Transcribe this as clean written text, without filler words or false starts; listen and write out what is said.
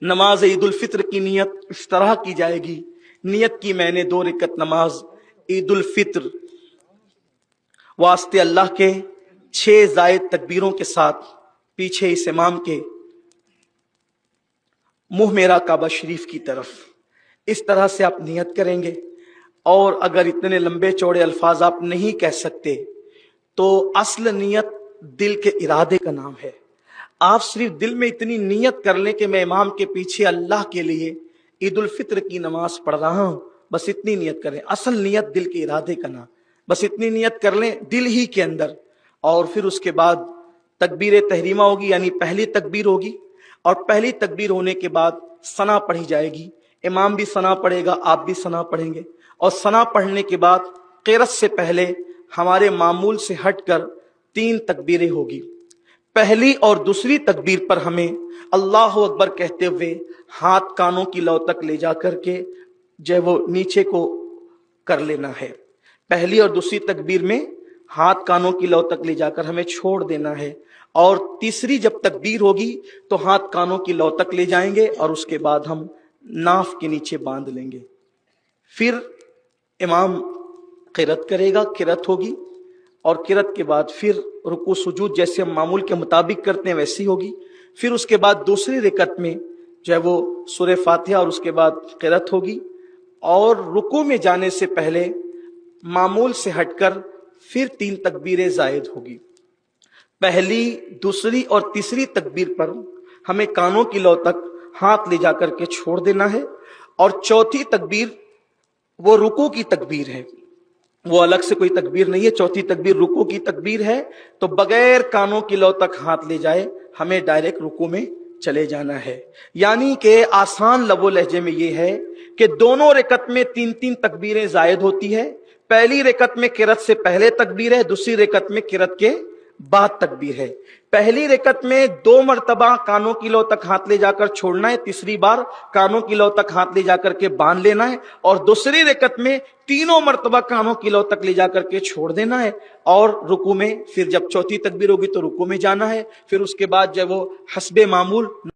نماز عید الفطر کی نیت اس طرح کی جائے گی، نیت کی میں نے 2 رکعت نماز عید الفطر واسطے اللہ کے 6 زائد تکبیروں کے ساتھ، پیچھے اس امام کے منہ میرا کعبہ شریف کی طرف، اس طرح سے آپ نیت کریں گے۔ اور اگر اتنے لمبے چوڑے الفاظ آپ نہیں کہہ سکتے تو اصل نیت دل کے ارادے کا نام ہے۔ آپ صرف دل میں اتنی نیت کر لیں کہ میں امام کے پیچھے اللہ کے لیے عید الفطر کی نماز پڑھ رہا ہوں، بس اتنی نیت کریں۔ اصل نیت دل کے ارادے کا نام، بس اتنی نیت کر لیں دل ہی کے اندر۔ اور پھر اس کے بعد تکبیر تحریمہ ہوگی، یعنی پہلی تکبیر ہوگی، اور پہلی تکبیر ہونے کے بعد ثنا پڑھی جائے گی۔ امام بھی ثنا پڑھے گا، آپ بھی ثنا پڑھیں گے، اور ثنا پڑھنے کے بعد قرأت سے پہلے ہمارے معمول سے ہٹ کر 3 تکبیریں ہوگی۔ پہلی اور دوسری تکبیر پر ہمیں اللہ اکبر کہتے ہوئے ہاتھ کانوں کی لو تک لے جا کر کے جو ہے وہ نیچے کو کر لینا ہے۔ پہلی اور دوسری تکبیر میں ہاتھ کانوں کی لو تک لے جا کر ہمیں چھوڑ دینا ہے، اور تیسری جب تکبیر ہوگی تو ہاتھ کانوں کی لو تک لے جائیں گے، اور اس کے بعد ہم ناف کے نیچے باندھ لیں گے۔ پھر امام قرأت کرے گا، قرأت ہوگی، اور قرأت کے بعد پھر رکوع سجود جیسے ہم معمول کے مطابق کرتے ہیں ویسی ہوگی۔ پھر اس کے بعد دوسری رکعت میں جو ہے وہ سورہ فاتحہ اور اس کے بعد قرأت ہوگی، اور رکوع میں جانے سے پہلے معمول سے ہٹ کر پھر 3 تکبیریں زائد ہوگی۔ پہلی، دوسری اور تیسری تکبیر پر ہمیں کانوں کی لو تک ہاتھ لے جا کر کے چھوڑ دینا ہے، اور چوتھی تکبیر وہ رکوع کی تکبیر ہے، وہ الگ سے کوئی تکبیر نہیں ہے۔ چوتھی تکبیر رکوع کی تکبیر ہے، تو بغیر کانوں کی لو تک ہاتھ لے جائے ہمیں ڈائریکٹ رکوع میں چلے جانا ہے۔ یعنی کہ آسان لب و لہجے میں یہ ہے کہ دونوں رکعت میں 3 تکبیریں زائد ہوتی ہے۔ پہلی رکعت میں قرأت سے پہلے تکبیر ہے، دوسری رکعت میں قرأت کے بعد تکبیر ہے۔ پہلی رکعت میں 2 مرتبہ کانوں کی لو تک ہاتھ لے جا کر چھوڑنا ہے، تیسری بار کانوں کی لو تک ہاتھ لے جا کر کے باندھ لینا ہے، اور دوسری رکعت میں 3 مرتبہ کانوں کی لو تک لے جا کر کے چھوڑ دینا ہے، اور رکوع میں پھر جب چوتھی تکبیر ہوگی تو رکوع میں جانا ہے۔ پھر اس کے بعد جب وہ حسب معمول